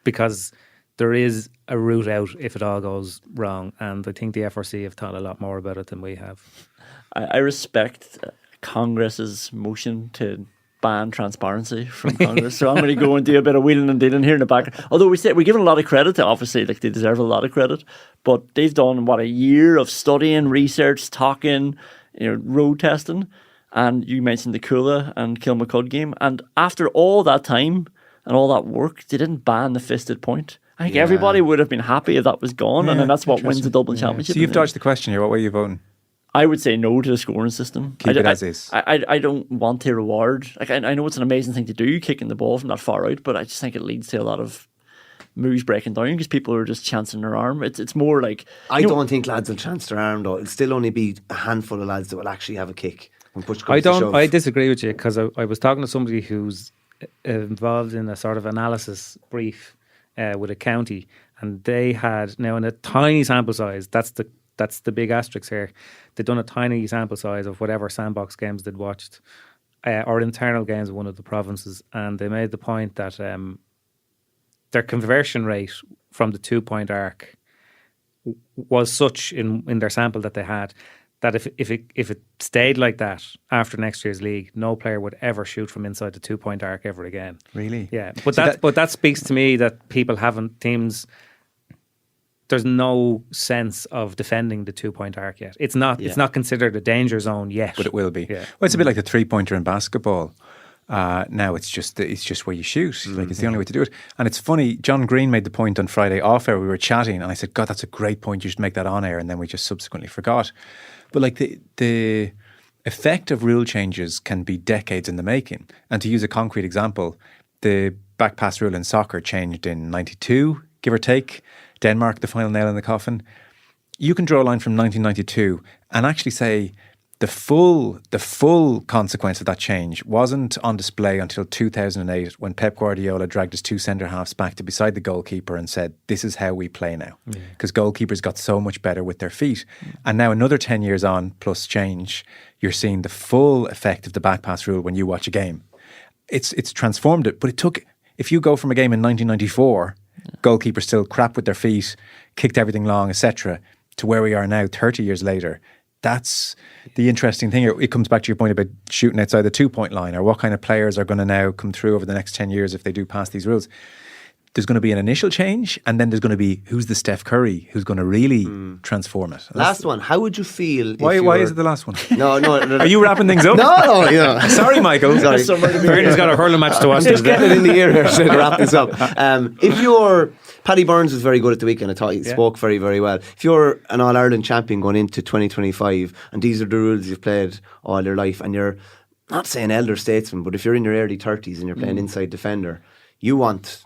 because there is a route out if it all goes wrong, and I think the FRC have thought a lot more about it than we have. I respect Congress's motion to ban transparency from Congress, so I'm going to go and do a bit of wheeling and dealing here in the back. Although we're giving a lot of credit to, obviously, like, they deserve a lot of credit, but they've done a year of studying, research, talking, road testing. And you mentioned the Coola and Kilmacud game. And after all that time and all that work, they didn't ban the fisted point. I think everybody would have been happy if that was gone. And then that's what wins the Dublin Championship. So you've dodged the question here. What way are you voting? I would say no to the scoring system. Keep it as is. I don't want to reward. Like, I know it's an amazing thing to do, kicking the ball from that far out, but I just think it leads to a lot of moves breaking down because people are just chancing their arm. It's more like... I don't think lads will chance their arm, though. It'll still only be a handful of lads that will actually have a kick. I disagree with you, because I was talking to somebody who's involved in a sort of analysis brief with a county, and they had, now in a tiny sample size, that's the big asterisk here, they'd done a tiny sample size of whatever sandbox games they'd watched or internal games of one of the provinces, and they made the point that their conversion rate from the 2 point arc was such in their sample that they had, that if it stayed like that after next year's league, no player would ever shoot from inside the 2 point arc ever again. Really? Yeah. But that speaks to me that teams, there's no sense of defending the 2 point arc yet. It's not considered a danger zone yet. But it will be. Yeah. Well, it's a bit like the 3-pointer in basketball. Now it's just where you shoot. Like, it's the only way to do it. And it's funny, John Green made the point on Friday off air. We were chatting and I said, God, that's a great point. You should make that on air. And then we just subsequently forgot. But like, the effect of rule changes can be decades in the making. And to use a concrete example, the back pass rule in soccer changed in 92, give or take. Denmark, the final nail in the coffin. You can draw a line from 1992 and actually say the full consequence of that change wasn't on display until 2008, when Pep Guardiola dragged his 2 centre-halves back to beside the goalkeeper and said, this is how we play now. Because goalkeepers got so much better with their feet. And now another 10 years on, plus change, you're seeing the full effect of the back pass rule when you watch a game. It's transformed it, but it took... If you go from a game in 1994, goalkeepers still crap with their feet, kicked everything long, etc., to where we are now 30 years later... That's the interesting thing. It comes back to your point about shooting outside the 2 point line, or what kind of players are going to now come through over the next 10 years if they do pass these rules. There's going to be an initial change, and then there's going to be who's the Steph Curry who's going to really transform it. Last one. How would you feel? Why is it the last one? No. Are you wrapping things up? No, yeah. Sorry, Michael. Sorry. Verney's got a hurling match to watch. Just getting it in the ear here to wrap this up. If you're... Paddy Burns was very good at the weekend. I thought he spoke very, very well. If you're an All-Ireland champion going into 2025, and these are the rules you've played all your life, and you're not saying elder statesman, but if you're in your early 30s and you're playing inside defender, you want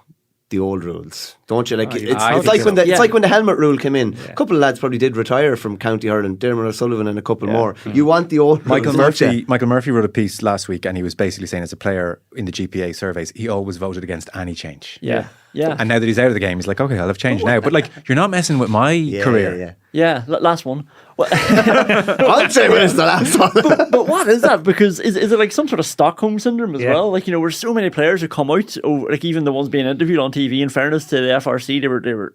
the old rules, don't you? Like, it's like when the helmet rule came in. A couple of lads probably did retire from county hurling. Dermot O'Sullivan and a couple more. You want the old Michael rules, Murphy. Michael Murphy wrote a piece last week, and he was basically saying, as a player in the GPA surveys, he always voted against any change. Yeah. And now that he's out of the game, he's like, okay, I'll have changed now. But like, you're not messing with my career. Yeah, last one. I'd say when it's the last one. but what is that? Because is it like some sort of Stockholm syndrome as well? Like, where so many players who come out, like even the ones being interviewed on TV, in fairness to the FRC,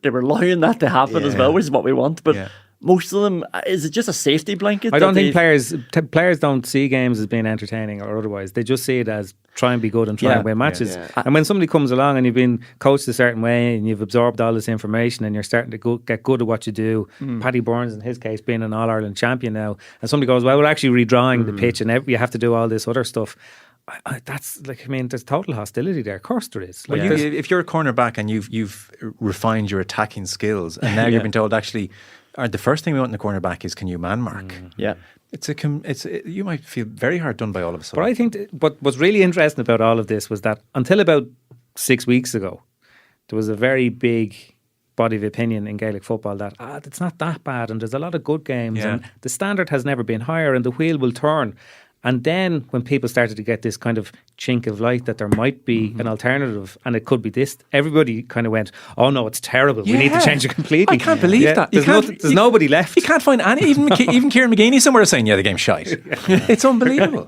they were allowing that to happen as well, which is what we want. But most of them, is it just a safety blanket? I don't think players don't see games as being entertaining or otherwise. They just see it as try and be good and try and win matches. And when somebody comes along and you've been coached a certain way and you've absorbed all this information and you're starting to get good at what you do, Paddy Burns in his case being an All-Ireland champion now, and somebody goes, well, we're actually redrawing the pitch and you have to do all this other stuff. That's like, I mean, there's total hostility there. Of course there is. Like, if you're a cornerback and you've refined your attacking skills, and now you've been told, actually, the first thing we want in the cornerback is, can you man mark? You might feel very hard done by all of a sudden. But I think what was really interesting about all of this was that until about 6 weeks ago, there was a very big body of opinion in Gaelic football that it's not that bad and there's a lot of good games and the standard has never been higher and the wheel will turn. And then when people started to get this kind of chink of light that there might be an alternative and it could be this, everybody kind of went, oh no, it's terrible. We need to change it completely. I can't believe that. There's nobody left. You can't find any, even Kieran McGeeney somewhere is saying, the game's shite. It's unbelievable.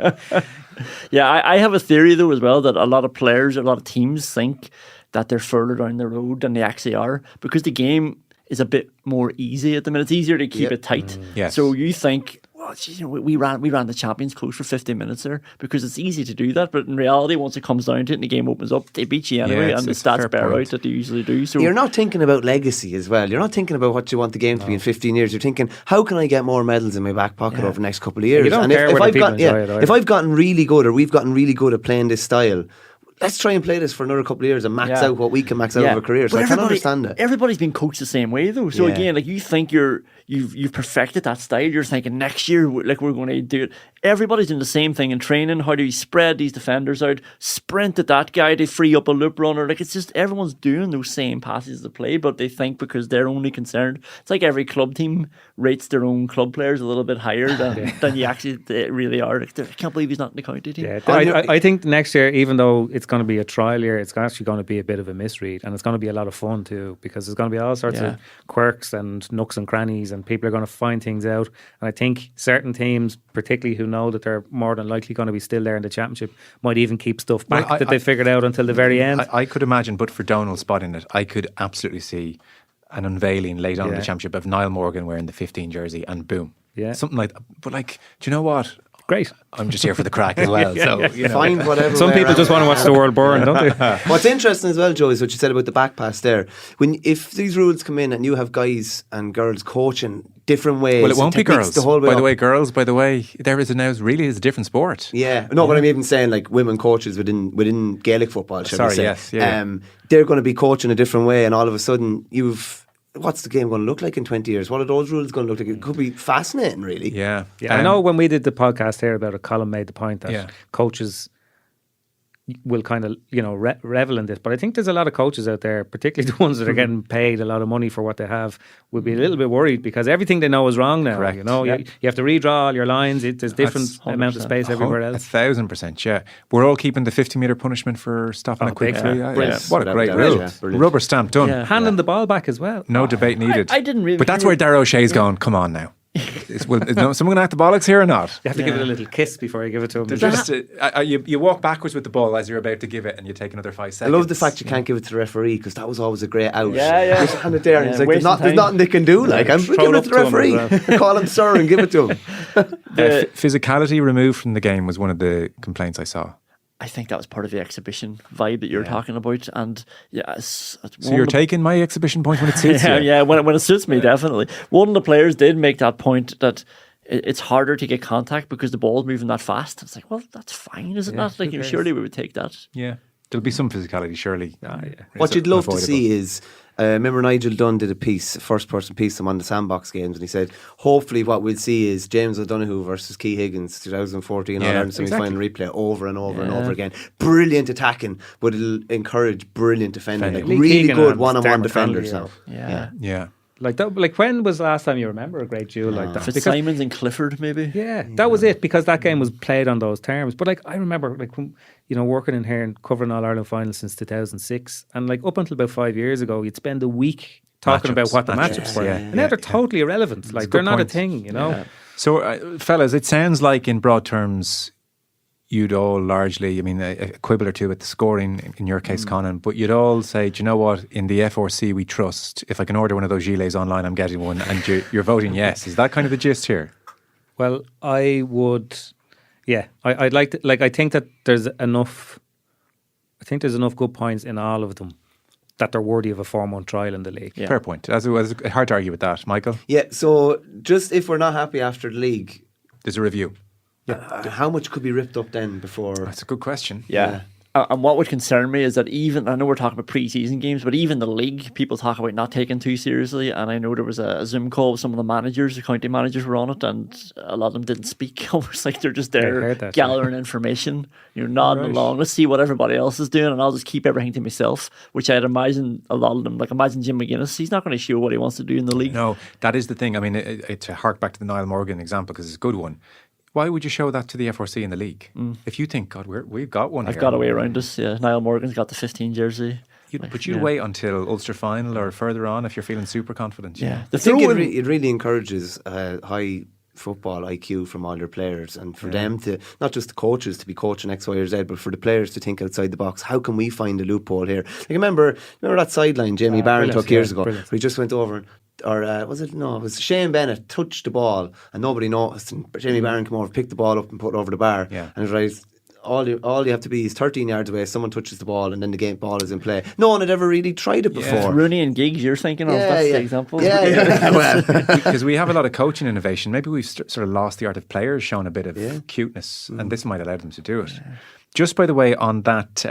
Yeah, I have a theory though as well that a lot of players, a lot of teams think that they're further down the road than they actually are because the game is a bit more easy at the minute. It's easier to keep it tight. Yes. So you think, well, geez, we ran the Champions close for 50 minutes there because it's easy to do that. But in reality, once it comes down to it and the game opens up, they beat you anyway, and the stats bear out that they usually do. So you're not thinking about legacy as well. You're not thinking about what you want the game to be in 15 years. You're thinking, how can I get more medals in my back pocket over the next couple of years? You don't and care if whether I've people got, enjoy it either. if I've gotten really good or we've gotten really good at playing this style, let's try and play this for another couple of years and max out what we can max out of a career. So But I can't understand it. Everybody's been coached the same way though. So again, like you think you've perfected that style. You're thinking next year, like we're going to do it. Everybody's doing the same thing in training. How do you spread these defenders out? Sprint at that guy to free up a loop runner. Like it's just everyone's doing those same passes to play, but they think because they're only concerned. It's like every club team rates their own club players a little bit higher than you actually really are. Like, I can't believe he's not in the county team. Yeah, I think next year, even though it's going to be a trial year, it's actually going to be a bit of a misread, and it's going to be a lot of fun too because there's going to be all sorts of quirks and nooks and crannies, and people are going to find things out. And I think certain teams, particularly who know that they're more than likely going to be still there in the championship, might even keep stuff back that they figured out until the very end. I could imagine, but for Donal spotting it, I could absolutely see an unveiling late on in the championship of Niall Morgan wearing the 15 jersey and boom. Yeah. Something like that. But like, do you know what? Great. I'm just here for the crack as well. So you know. Find whatever. Some people just want to watch the world burn, don't they? What's interesting as well, Joe, is what you said about the back pass there. If these rules come in and you have guys and girls coaching different ways, Well, it won't be girls. the whole way by the up. way, girls, by the way, there is now really is a different sport. Yeah, no, but I'm even saying like women coaches within Gaelic football. Shall we say? Yes, yeah. They're going to be coaching a different way, and all of a sudden what's the game going to look like in 20 years? What are those rules going to look like? It could be fascinating, really. Yeah. I know when we did the podcast here about it, Colin made the point that coaches will kind of, revel in this. But I think there's a lot of coaches out there, particularly the ones that are getting paid a lot of money for what they have, will be a little bit worried because everything they know is wrong now. Correct. You have to redraw all your lines. There's different amount of space everywhere else. 1,000%, yeah. We're all keeping the 50-metre punishment for stopping a quick free. What a great rule. Rubber stamp done. Yeah. Handing the ball back as well. No debate needed. I didn't really. But that's where Darragh O'Shea's going, come on now. Is someone going to act the bollocks here or not? You have to give it a little kiss before you give it to him. Just, you walk backwards with the ball as you're about to give it and you take another 5 seconds. I love the fact you can't give it to the referee because that was always a great out. Yeah. Just hand it there and it's like there's wasting nothing they can do. Like I'm giving it to the referee. Call him sir and give it to him. Physicality removed from the game was one of the complaints I saw. I think that was part of the exhibition vibe that you're talking about, and so you're taking my exhibition point when it suits you. Yeah, when it suits me, definitely. One of the players did make that point that it's harder to get contact because the ball's moving that fast. It's like, well, that's fine, is it not? Like, surely we would take that. Yeah, there'll be some physicality, surely. What you'd love to see is, remember Nigel Dunn did a piece, first person piece on the Sandbox games, and he said, hopefully what we'll see is James O'Donoghue versus Key Higgins 2014 All-Ireland semi-final replay over and over and over again. Brilliant attacking, but it'll encourage brilliant defending. Like really good one-on-one defenders now. Yeah. Like that. Like when was the last time you remember a great duel like that? Fitzsimons and Clifford, maybe. Yeah, that was it because that game was played on those terms. But like I remember, like when, working in here and covering All Ireland finals since 2006, and like up until about 5 years ago, you'd spend a week talking about what the matchups were. And now they're totally irrelevant. Like they're not a thing, So, fellas, it sounds like in broad terms, you'd all largely, a quibble or two at the scoring, in your case, Conan, but you'd all say, do you know what, in the FRC we trust. If I can order one of those gilets online, I'm getting one, and you're voting yes. Is that kind of the gist here? Well, I would, I'd like to, I think that there's enough good points in all of them that they're worthy of a 4-month trial in the league. Yeah. Fair point. It's hard to argue with that, Michael. Yeah, so just if we're not happy after the league, there's a review. How much could be ripped up then before? That's a good question. Yeah. And what would concern me is that even, I know we're talking about pre-season games, but even the league, people talk about not taking too seriously. And I know there was a Zoom call with some of the managers, the county managers were on it, and a lot of them didn't speak. Almost like they're just there gathering information, nodding along. Let's see what everybody else is doing, and I'll just keep everything to myself, which I'd imagine a lot of them, like imagine Jim McGuinness, he's not going to show what he wants to do in the league. No, that is the thing. I mean, to hark back to the Niall Morgan example, because it's a good one. Why would you show that to the FRC in the league? If you think, God, we've got one I've here. got a way around us. Yeah, Niall Morgan's got the 15 jersey. But you'd wait until Ulster final or further on if you're feeling super confident. Yeah, I think it really encourages high football IQ from all your players, and for them to, not just the coaches to be coaching X, Y or Z, but for the players to think outside the box. How can we find a loophole here? Like, remember that sideline Jamie Barron took years ago, where he just went over, or was it? No, it was Shane Bennett touched the ball and nobody noticed, and Jamie Barron came over, picked the ball up and put it over the bar, and it was right. All you have to be is 13 yards away, someone touches the ball and then the ball is in play. No one had ever really tried it before. Rooney and Giggs, you're thinking of, that's the example. Well, because we have a lot of coaching innovation. Maybe we've sort of lost the art of players showing a bit of cuteness, and this might allow them to do it. Just by the way, on that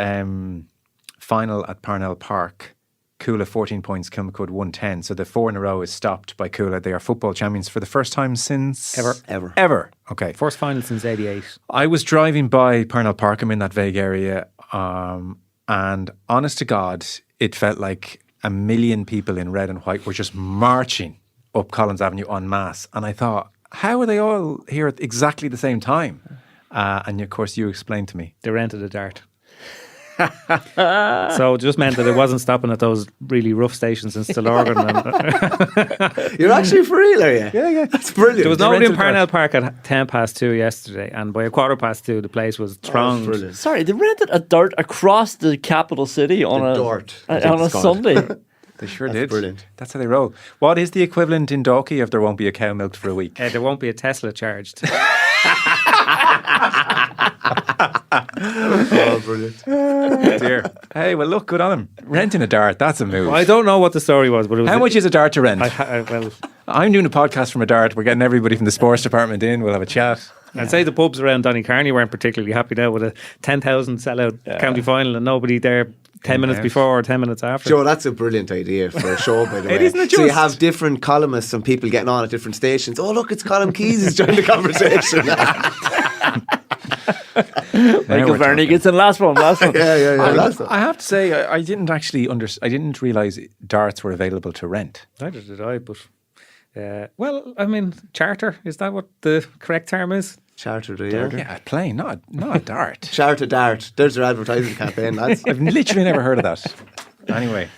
final at Parnell Park, Coola 14 points, Kilmacud 110. So the 4 in a row is stopped by Coola. They are football champions for the first time since... Ever. Okay. First final since 88. I was driving by Parnell Park. I'm in that vague area. And honest to God, it felt like a million people in red and white were just marching up Collins Avenue en masse. And I thought, how are they all here at exactly the same time? And of course, you explained to me. They rented a dart. So it just meant that it wasn't stopping at those really rough stations in Stillorgan. You're actually for real, are you? Yeah. That's brilliant. There was nobody in Parnell Park at 2:10 yesterday, and by 2:15 the place was thronged. Sorry, they rented a dart across the capital city on a Sunday. They sure did. Brilliant. That's how they roll. What is the equivalent in Dalkey if there won't be a cow milked for a week? There won't be a Tesla charged. Oh, brilliant. Dear. Hey, well, look, good on him. Renting a dart, that's a move. Well, I don't know what the story was, but it was... How much is a dart to rent? Well, I'm doing a podcast from a dart. We're getting everybody from the sports department in. We'll have a chat. I'd say the pubs around Donnycarney weren't particularly happy now with a 10,000 sellout county final and nobody there 10 minutes before or 10 minutes after. Joe, that's a brilliant idea for a show, by the way. Isn't it so you just? have different columnists and people getting on at different stations. Oh, look, it's Colin Keys who's joined the conversation. Michael Verney gets in last one. Yeah. I have to say, I didn't actually I didn't realise darts were available to rent. Neither did I, but... well, I mean, charter, is that what the correct term is? Charter, yeah. Yeah, a plane, not a dart. Charter dart. There's their advertising campaign, lads. I've literally never heard of that. Anyway,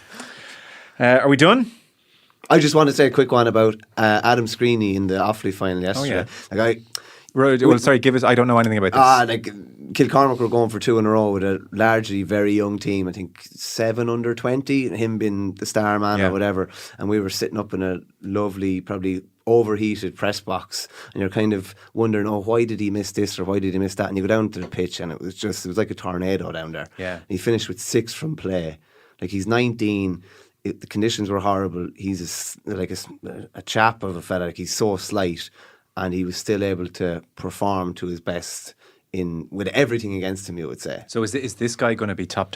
are we done? I just want to say a quick one about Adam Screeney in the Offaly final yesterday. Give us. I don't know anything about this. Kilcormac were going for 2 in a row with a largely very young team. I think 7 under 20, him being the star man or whatever. And we were sitting up in a lovely, probably overheated press box, and you're kind of wondering, why did he miss this or why did he miss that? And you go down to the pitch, and it was like a tornado down there. Yeah, and he finished with 6 from play. Like, he's 19. The conditions were horrible. He's a chap of a fella. Like, he's so slight, and he was still able to perform to his best with everything against him, you would say. So is this guy going to be top?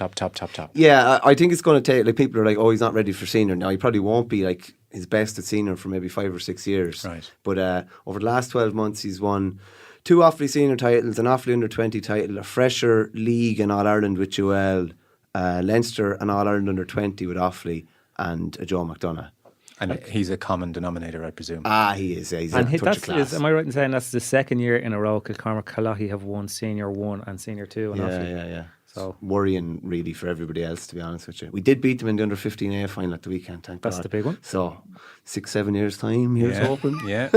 Yeah, I think it's going to take, like, people are like, he's not ready for senior. Now, he probably won't be like his best at senior for maybe 5 or 6 years. Right. But over the last 12 months, he's won 2 Offaly senior titles, an Offaly under 20 title, a fresher league in All Ireland with Joel, Leinster and All Ireland under 20 with Offaly, and a Joe McDonough. And he's a common denominator, I presume. He is. He's and a touch of class. Am I right in saying that's the second year in a row Kilcormac Calahi have won Senior 1 and Senior 2 in Offaly? Yeah. So worrying really for everybody else, to be honest with you. We did beat them in the under 15A final at the weekend, thank God. That's the big one. So 6-7 years time, here's hoping. Yeah.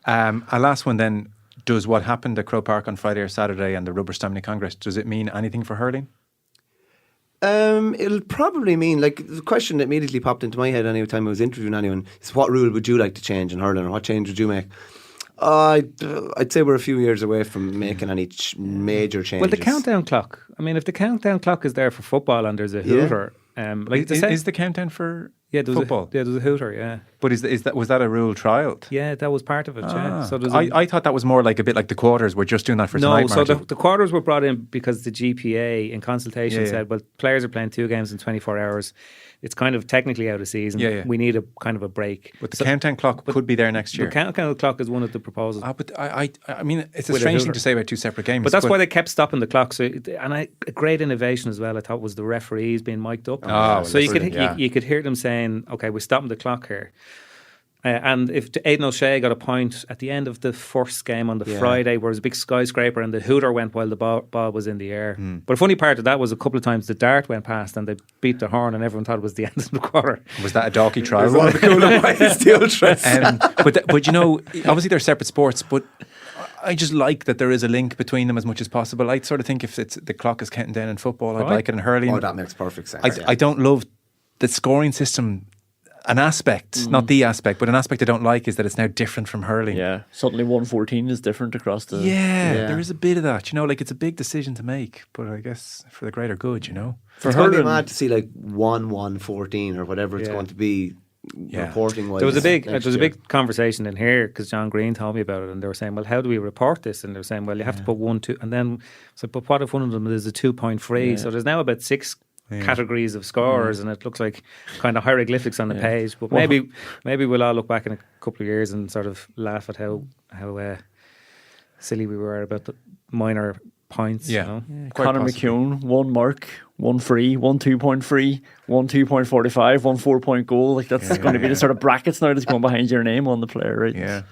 A last one then. Does what happened at Croke Park on Friday or Saturday and the Rubber Stamina Congress, does it mean anything for hurling? It'll probably mean, like, the question that immediately popped into my head any time I was interviewing anyone is, what rule would you like to change in hurling, or what change would you make? I'd say we're a few years away from making any major changes. Well, the countdown clock. I mean, if the countdown clock is there for football and there's a hooter, is the countdown for Yeah, there was football. there was a hooter. Yeah, But was that a rule trial? yeah, that was part of it. Yeah, so there's I thought that was more like a bit like the quarters. We're just doing that for tonight, no. So Marty. the quarters were brought in because the GPA in consultation Yeah. said, well, players are playing 2 games in 24 hours. It's kind of technically out of season. Yeah. We need a kind of a break. But the countdown clock could be there next year. The countdown clock is one of the proposals. But I mean, it's a With a strange thing hooter. to say about 2 separate games. But that's why they kept stopping the clock. So, a great innovation as well, I thought, was the referees being mic'd up. Oh, so you brilliant, yeah. could hear them saying, "Okay, we're stopping the clock here." And if Aidan O'Shea got a point at the end of the first game on the Friday, where it was a big skyscraper and the hooter went while the ball was in the air. But a funny part of that was a couple of times the dart went past and they beat the horn and everyone thought it was the end of the quarter. Was that a Dalkey trial? One of the cooler ways to interest. But you know, obviously they're separate sports, but I just like that there is a link between them as much as possible. I sort of think if the clock is counting down in football, I'd like it in hurling. Oh, that makes perfect sense. I don't love the scoring system. An aspect, not the aspect, but an aspect I don't like is that it's now different from hurling. Yeah, suddenly 114 is different across the. Yeah, there is a bit of that. You know, like it's a big decision to make, but I guess for the greater good, you know. It's going to be mad to see like 1-1-14 or whatever it's going to be reporting wise. There was a big conversation in here because John Green told me about it, and they were saying, "Well, how do we report this?" And they were saying, "Well, you have to put 1, 2," and then so, but what if one of them is a 2-point free? So there's now about 6 categories of scorers, and it looks like kind of hieroglyphics on the page. But maybe we'll all look back in a couple of years and sort of laugh at how silly we were about the minor points. Yeah. You know? Conor McKeon, 1 mark, 1 free, 1 2-point free, 1 2.45, 1 4-point goal. Like that's going to be the sort of brackets now that's going behind your name on the player, right? Yeah.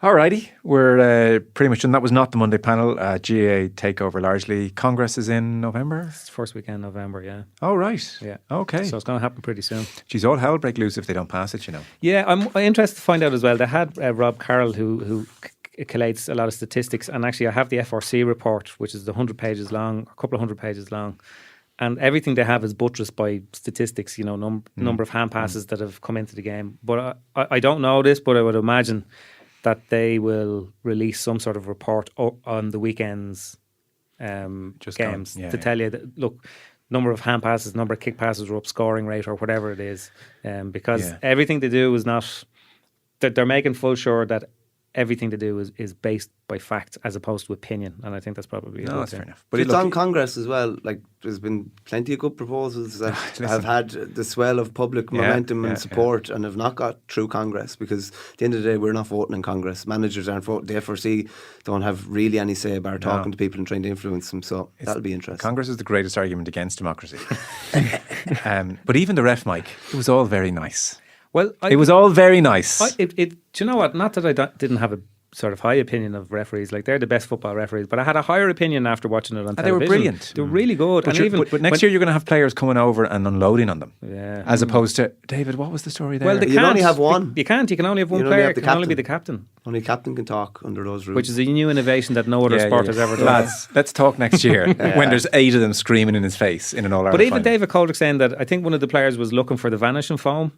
Alrighty, we're pretty much done. That was not the Monday panel. GAA takeover largely. Congress is in November. It's first weekend in November, yeah. Oh right. Yeah. Okay. So it's going to happen pretty soon. Geez, all hell break loose if they don't pass it. You know. Yeah, I'm interested to find out as well. They had Rob Carroll who collates a lot of statistics, and actually I have the FRC report, which is 100 pages long, a couple of 100 pages long. And everything they have is buttressed by statistics, you know, number of hand passes that have come into the game. But I don't know this, but I would imagine that they will release some sort of report on the weekend's games to tell you that, look, number of hand passes, number of kick passes were up, scoring rate or whatever it is. Because everything they do is not, they're making full sure that everything they do is based by fact as opposed to opinion, and I think that's probably that's fair enough. But it's on Congress as well. Like there's been plenty of good proposals that have had the swell of public momentum and support and have not got through Congress, because at the end of the day we're not voting in Congress. Managers aren't voting. The FRC don't have really any say about talking to people and trying to influence them. So that'll be interesting. Congress is the greatest argument against democracy. But even the ref, Mike, it was all very nice. Well, it was all very nice. Do you know what? Not that I didn't have a sort of high opinion of referees. Like they're the best football referees, but I had a higher opinion after watching it on television. They were brilliant. They were really good. But next year you're going to have players coming over and unloading on them. Yeah. As opposed to David. What was the story there? Well, you can only have one. You can't. You can only have one player. It can only be the captain. Only captain can talk under those rules. Which is a new innovation that no other sport has ever done. Lads, let's talk next year when there's 8 of them screaming in his face in an All-Ireland But even final. David Coulter saying that I think one of the players was looking for the vanishing foam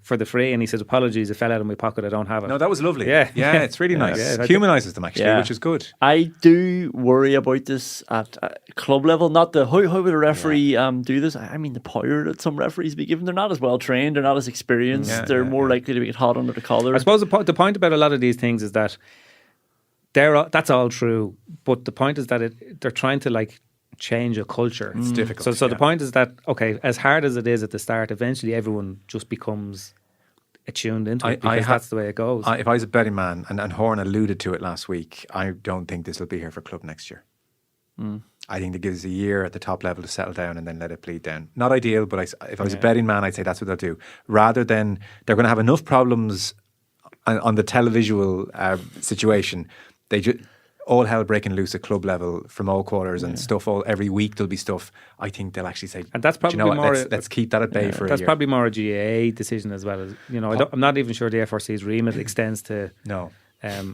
for the free, and he says, apologies, it fell out of my pocket, I don't have it. No, that was lovely. Yeah, it's really nice. It humanises them actually, which is good. I do worry about this at club level. Not the how would a referee do this? I mean, the power that some referees be given. They're not as well trained. They're not as experienced. They're more likely to get hot under the collar. I suppose the point about a lot of these things is that that's all true, but the point is that they're trying to like change a culture. It's difficult. So the point is that, okay, as hard as it is at the start, eventually everyone just becomes attuned into it because that's the way it goes. If I was a betting man, and Horn alluded to it last week, I don't think this will be here for club next year. I think it gives a year at the top level to settle down and then let it bleed down. Not ideal, but if I was a betting man, I'd say that's what they'll do. Rather than, they're going to have enough problems on the televisual situation. They just all hell breaking loose at club level from all quarters and stuff. Every week there'll be stuff. I think they'll actually say, and that's probably more. Let's keep that at bay for a year. That's probably more a GAA decision as well. As I'm not even sure the FRC's remit extends to. No.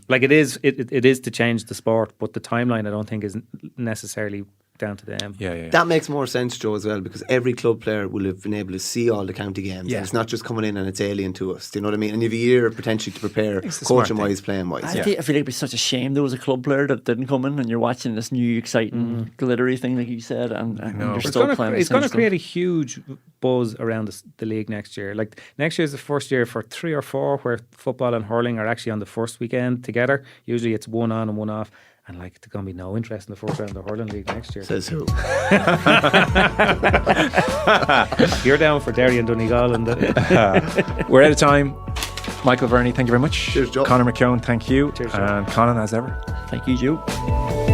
Like it is to change the sport, but the timeline I don't think is necessarily down to them. Yeah. That makes more sense, Joe, as well, because every club player will have been able to see all the county games. Yeah. It's not just coming in and it's alien to us. Do you know what I mean? And you have a year potentially to prepare, It's the smart coaching wise, playing wise. I feel like it'd be such a shame there was a club player that didn't come in, and you're watching this new exciting glittery thing like you said, and you're It's still gonna, playing. it's going to create a huge buzz around the league next year. Like next year is the first year for 3 or 4 where football and hurling are actually on the first weekend together. Usually it's one on and one off. And like, there's going to be no interest in the first round of the hurling league next year. Says who? You're down for Derry and Donegal. And We're out of time. Michael Verney, thank you very much. Cheers, Joe. Conor McKeon, thank you. Cheers, Joe. And Conan, as ever. Thank you, Joe.